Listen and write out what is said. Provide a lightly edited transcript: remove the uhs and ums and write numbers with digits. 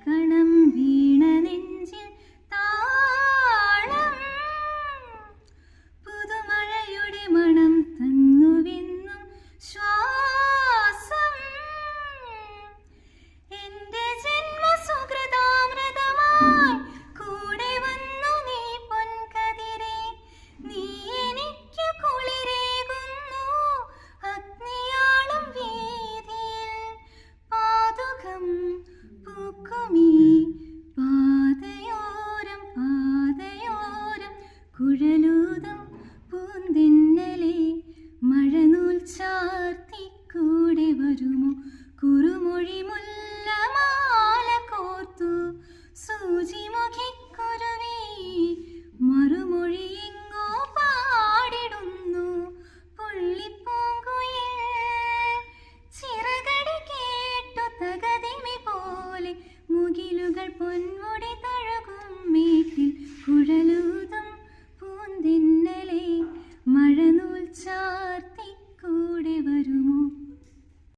കണം വീണ നെഞ്ചിൽ താളം പുതുമഴയുടെ മണം തന്നുവെന്നും ശ്വാസം എന്റെ ജന്മസുകൃതാമൃതമായി കൂടെ വന്നു നീ പൊൻകതിരെ നീ എനിക്ക് കുളിരേകുന്നു അഗ്നിയാളും വീതിയിൽ പാതുകം പൂക്കുമീ പാതയോരം കുഴലൂതും പൂന്തിന്നലെ മഴനൂൽ ചാർത്തിക്കൂടെ വരുമോ കുറുമൊഴി മുല്ലമാല കോർത്തു സൂചിമുഖിക്കുരുവി മറുമൊഴി എങ്ങോ പാടിടുന്നു പുള്ളിപ്പൂങ്കുയിൽ ചിറകടി കേട്ടു തകതിമി പോലെ മുകിലുകൾ പൊന്മുടി തഴുകും മേട്ടിൽ കുഴലൂതും പൂന്തിന്നലെ മഴനൂൽ ചാർത്തിക്കൂടെ വരും